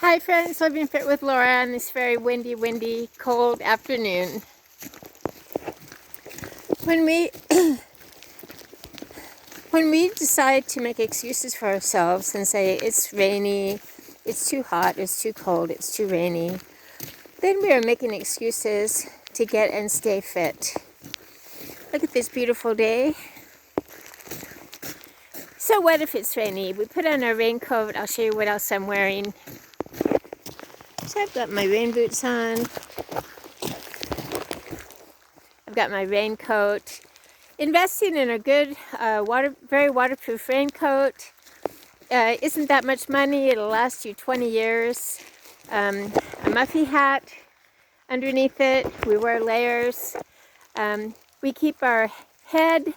Hi friends, Living Fit with Laura on this very windy, cold afternoon. When we decide to make excuses for ourselves and say it's rainy, it's too hot, it's too cold, it's too rainy, then we are making excuses to get and stay fit. Look at this beautiful day. So what if it's rainy? We put on our raincoat. I'll show you what else I'm wearing. So I've got my rain boots on. I've got my raincoat. Investing in a good, very waterproof raincoat isn't that much money. It'll last you 20 years. A Muffy hat underneath it. We wear layers. We keep our head,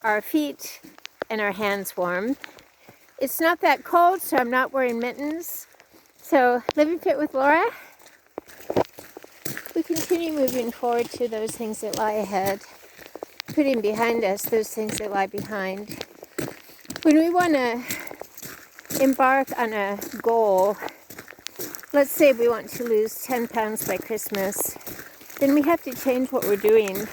our feet, and our hands warm. It's not that cold, so I'm not wearing mittens. So, Living Fit with Laura, we continue moving forward to those things that lie ahead, putting behind us those things that lie behind. When we want to embark on a goal, let's say we want to lose 10 pounds by Christmas, then we have to change what we're doing.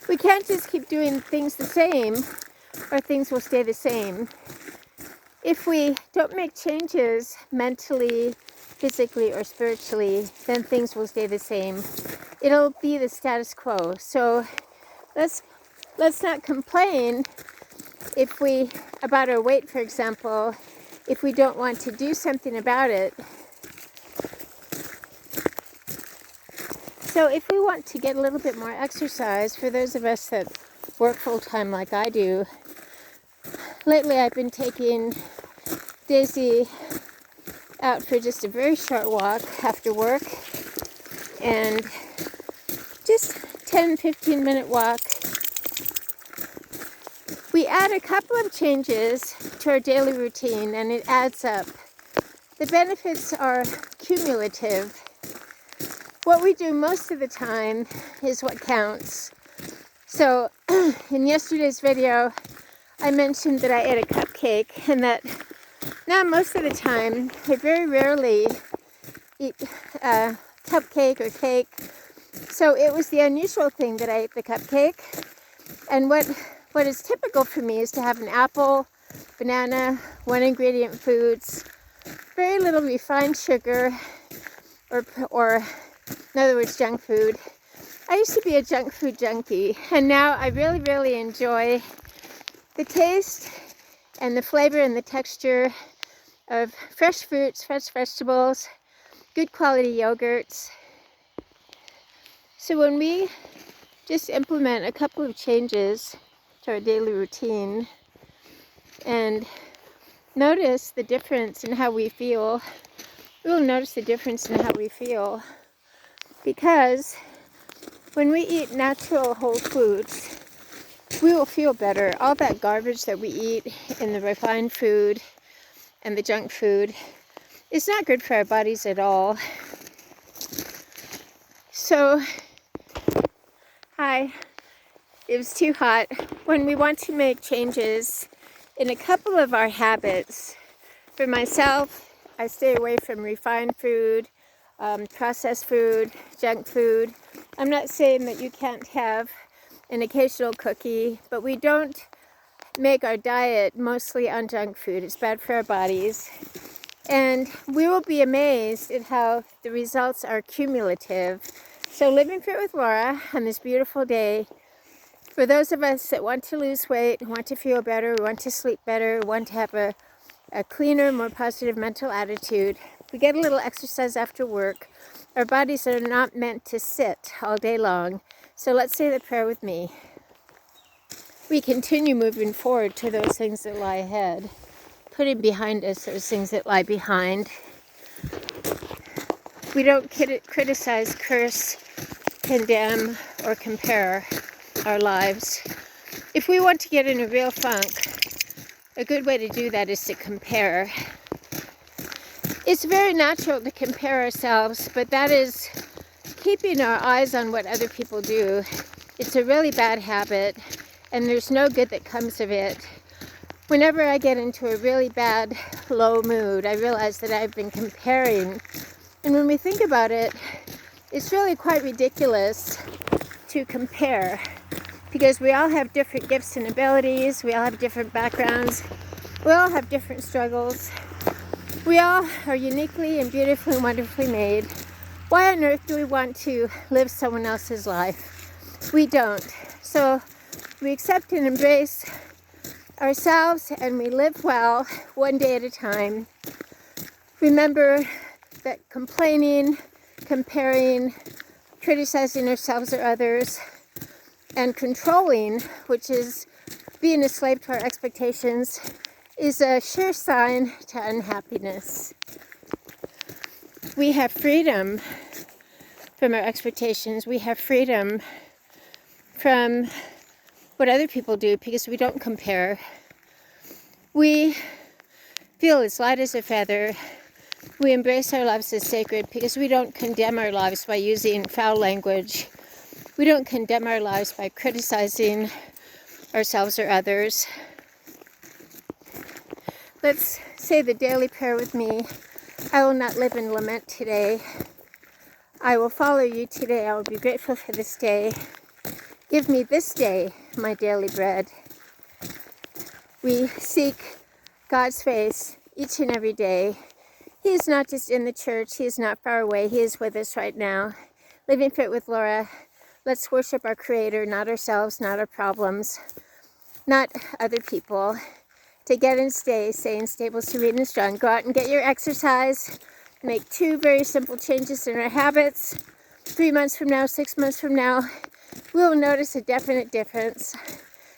We can't just keep doing things the same, or things will stay the same. If we don't make changes mentally, physically, or spiritually, then things will stay the same. It'll be the status quo. So let's not complain about our weight, for example, if we don't want to do something about it. So if we want to get a little bit more exercise, for those of us that work full-time like I do, lately I've been taking Daisy out for just a very short walk after work, and just 10-15 minute walk. We add a couple of changes to our daily routine and it adds up. The benefits are cumulative. What we do most of the time is what counts. So in yesterday's video I mentioned that I ate a cupcake, and that now most of the time I very rarely eat cupcake or cake. So it was the unusual thing that I ate the cupcake. And what is typical for me is to have an apple, banana, one ingredient foods, very little refined sugar, or in other words, junk food. I used to be a junk food junkie, and now I really enjoy the taste and the flavor and the texture of fresh fruits, fresh vegetables, good quality yogurts. So when we just implement a couple of changes to our daily routine and notice the difference in how we feel, we will notice the difference in how we feel. Because when we eat natural whole foods, we will feel better. All that garbage that we eat in the refined food and the junk food is not good for our bodies at all. So, hi, it was too hot. When we want to make changes in a couple of our habits, for myself, I stay away from refined food, processed food, junk food. I'm not saying that you can't have an occasional cookie, but we don't make our diet mostly on junk food. It's bad for our bodies. And we will be amazed at how the results are cumulative. So Living Fit with Laura on this beautiful day, for those of us that want to lose weight, want to feel better, want to sleep better, want to have a cleaner, more positive mental attitude, we get a little exercise after work. Our bodies are not meant to sit all day long. So let's say the prayer with me. We continue moving forward to those things that lie ahead, putting behind us those things that lie behind. We don't criticize, curse, condemn, or compare our lives. If we want to get in a real funk, a good way to do that is to compare. It's very natural to compare ourselves, but that is keeping our eyes on what other people do. It's a really bad habit, and there's no good that comes of it. Whenever I get into a really bad, low mood, I realize that I've been comparing. And when we think about it, it's really quite ridiculous to compare, because we all have different gifts and abilities, we all have different backgrounds, we all have different struggles, we all are uniquely and beautifully and wonderfully made. Why on earth do we want to live someone else's life? We don't. So we accept and embrace ourselves and we live well, one day at a time. Remember that complaining, comparing, criticizing ourselves or others, and controlling, which is being a slave to our expectations, is a sure sign to unhappiness. We have freedom from our expectations. We have freedom from what other people do because we don't compare. We feel as light as a feather. We embrace our lives as sacred because we don't condemn our lives by using foul language. We don't condemn our lives by criticizing ourselves or others. Let's say the daily prayer with me. I will not live in lament today. I will follow you today. I will be grateful for this day. Give me this day my daily bread. We seek God's face each and every day. He is not just in the church. He is not far away. He is with us right now. Living Fit with Laura. Let's worship our Creator, not ourselves, not our problems, not other people. To get and stay stable, serene, and strong. Go out and get your exercise. Make 2 very simple changes in our habits. 3 months from now, 6 months from now, we will notice a definite difference.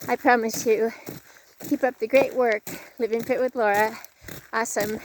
I promise you. Keep up the great work. Living Fit with Laura. Awesome.